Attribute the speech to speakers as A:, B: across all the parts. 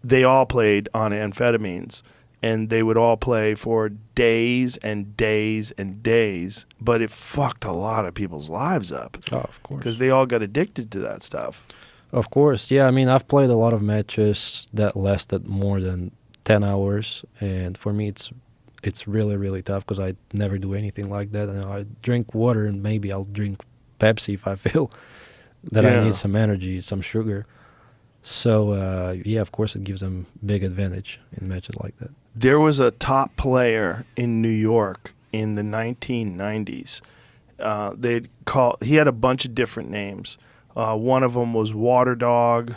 A: they all played on amphetamines. And they would all play for days and days and days. But it fucked a lot of people's lives up.
B: Oh, of course.
A: Because they all got addicted to that stuff.
B: Of course. Yeah, I mean, I've played a lot of matches that lasted more than 10 hours. And for me, it's really, really tough because I never do anything like that. And I drink water and maybe I'll drink Pepsi if I feel that I need some energy, some sugar. So, yeah, of course, it gives them big advantage in matches like that.
A: There was a top player in New York in the 1990s. He had a bunch of different names. One of them was Waterdog.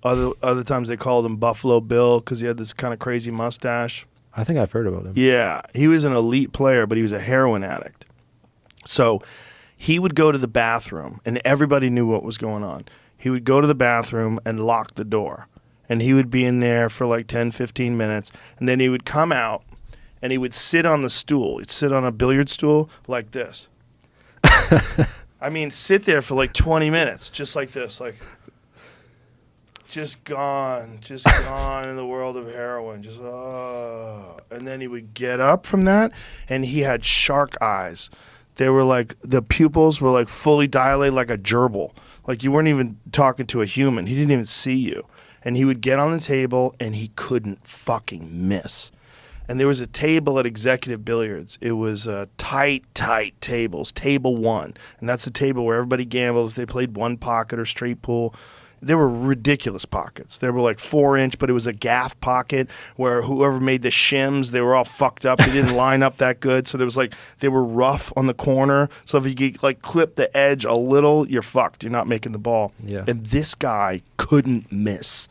A: Other times they called him Buffalo Bill because he had this kind of crazy mustache.
B: I think I've heard about him.
A: Yeah, he was an elite player, but he was a heroin addict. So he would go to the bathroom, and everybody knew what was going on. He would go to the bathroom and lock the door. And he would be in there for like 10, 15 minutes. And then he would come out and he would sit on the stool. He'd sit on a billiard stool like this. I mean, sit there for like 20 minutes, just like this. Like, just gone in the world of heroin. And then he would get up from that and he had shark eyes. They were like, the pupils were like fully dilated like a gerbil. Like you weren't even talking to a human. He didn't even see you. And he would get on the table, and he couldn't fucking miss. And there was a table at Executive Billiards. It was tight tables, table one. And that's the table where everybody gambled if they played one pocket or straight pool. They were ridiculous pockets. They were like 4-inch, but it was a gaff pocket where whoever made the shims, they were all fucked up. They didn't line up that good. So there was like, they were rough on the corner. So if you get, like clip the edge a little, you're fucked. You're not making the ball.
B: Yeah.
A: And this guy couldn't miss.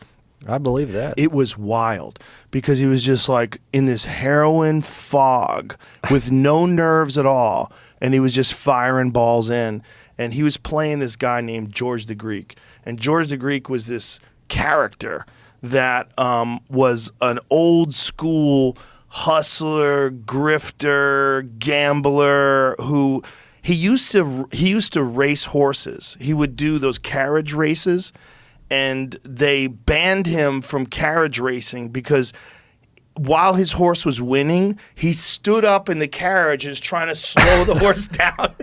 B: I believe that.
A: It was wild because he was just like in this heroin fog with no nerves at all. And he was just firing balls in. And he was playing this guy named George the Greek. And George the Greek was this character that was an old school hustler, grifter, gambler who he used to race horses. He would do those carriage races, and they banned him from carriage racing because while his horse was winning, he stood up in the carriage and was trying to slow the horse down.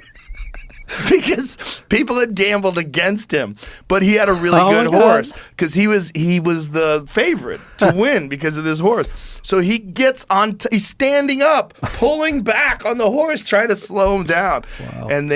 A: Because people had gambled against him, but he had a really good horse because he was the favorite to win because of this horse. So he gets on, he's standing up, pulling back on the horse, trying to slow him down. Wow. And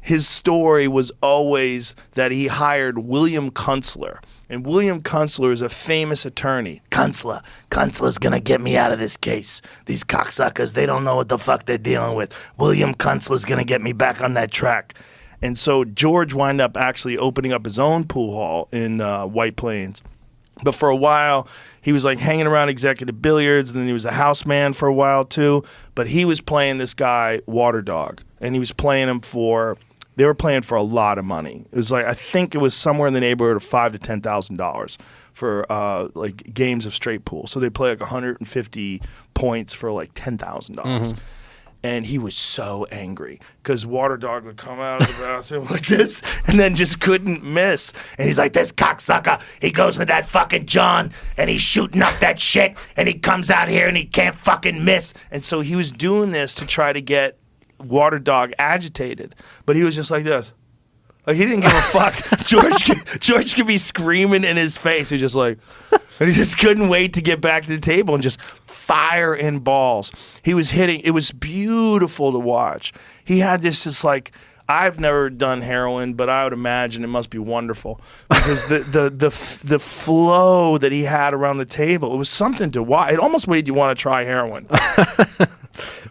A: his story was always that he hired William Kunstler. And William Kunstler is a famous attorney. Kunstler's going to get me out of this case. These cocksuckers, they don't know what the fuck they're dealing with. William Kunstler's going to get me back on that track. And so George wound up actually opening up his own pool hall in White Plains. But for a while, he was like hanging around Executive Billiards, and then he was a houseman for a while too. But he was playing this guy, Waterdog, and he was playing him for... They were playing for a lot of money. It was like, I think it was somewhere in the neighborhood of $5,000 to $10,000 for like games of straight pool. So they play like 150 points for like $10,000. Mm-hmm. And he was so angry because Waterdog would come out of the bathroom like this and then just couldn't miss. And he's like, this cocksucker, he goes with that fucking John and he's shooting up that shit and he comes out here and he can't fucking miss. And so he was doing this to try to get Waterdog agitated, but he was just like this. Like he didn't give a fuck. George could be screaming in his face. He was just like, and he just couldn't wait to get back to the table and just fire in balls. He was hitting. It was beautiful to watch. He had this just like, I've never done heroin, but I would imagine it must be wonderful because the flow that he had around the table, it was something to watch. It almost made you want to try heroin.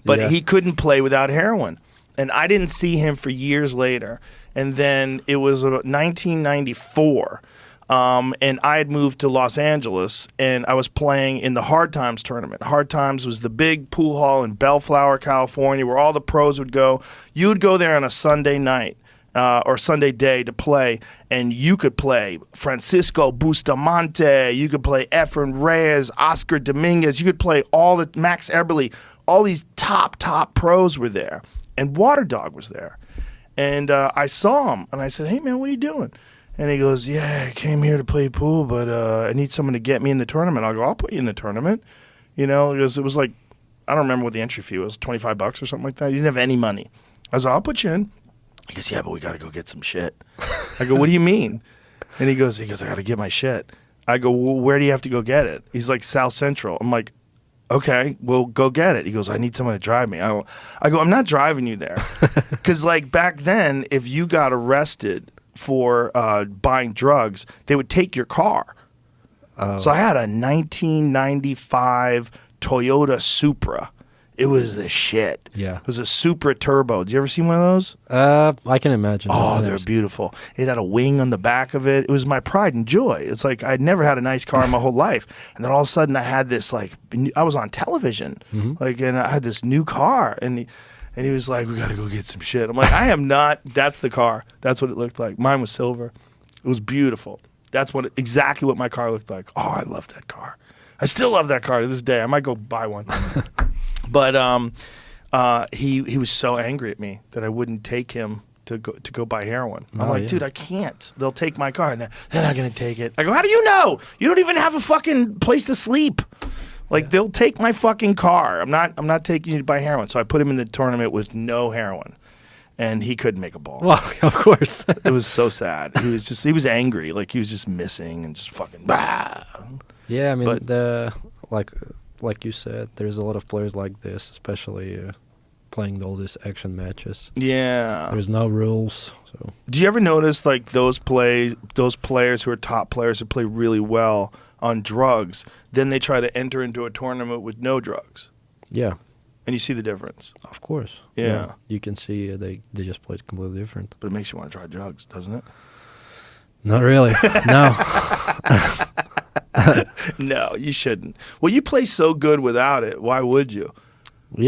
A: But he couldn't play without heroin. And I didn't see him for years later. And then it was 1994. And I had moved to Los Angeles, and I was playing in the Hard Times tournament. Hard Times was the big pool hall in Bellflower, California, where all the pros would go. You would go there on a Sunday night or Sunday day to play, and you could play Francisco Bustamante. You could play Efren Reyes, Oscar Dominguez. You could play all the Max Eberle. All these top pros were there, and Waterdog was there. And I saw him, and I said, hey, man, what are you doing? And he goes, yeah, I came here to play pool, but I need someone to get me in the tournament. I'll go, I'll put you in the tournament. You know, because it was like, I don't remember what the entry fee was, $25 or something like that. He didn't have any money. I was like, I'll put you in. He goes, yeah, but we got to go get some shit. I go, what do you mean? And he goes, I got to get my shit. I go, well, where do you have to go get it? He's like, South Central. I'm like, okay, well, go get it. He goes, I need someone to drive me. I go, I'm not driving you there. Because like back then, if you got arrested for buying drugs, they would take your car. So I had a 1995 Toyota Supra. It was the shit.
B: Yeah.
A: It was a Supra Turbo. Did you ever see one of those?
B: I can imagine.
A: Oh, they're beautiful. It had a wing on the back of it. It was my pride and joy. It's like I'd never had a nice car in my whole life. And then all of a sudden I had this, like, I was on television. Like, and I had this new car. And he was like, we got to go get some shit. I'm like, I am not. That's the car. That's what it looked like. Mine was silver. It was beautiful. That's exactly what my car looked like. Oh, I love that car. I still love that car to this day. I might go buy one. But he was so angry at me that I wouldn't take him to go buy heroin. I'm like, dude, I can't. They'll take my car. They're not gonna take it. I go, how do you know? You don't even have a fucking place to sleep. Like they'll take my fucking car. I'm not taking you to buy heroin. So I put him in the tournament with no heroin, and he couldn't make a ball.
B: Well, of course.
A: It was so sad. He was angry. Like he was just missing and just fucking. Bah.
B: Yeah, I mean, like you said, there's a lot of players like this, especially playing all these action matches.
A: Yeah.
B: There's no rules. So.
A: Do you ever notice like those players who are top players who play really well on drugs, then they try to enter into a tournament with no drugs?
B: Yeah.
A: And you see the difference.
B: Of course.
A: Yeah.
B: You can see they just played completely different.
A: But it makes you want to try drugs, doesn't it?
B: Not really. No.
A: No, you shouldn't. Well, you play so good without it. Why would you?
B: Yeah.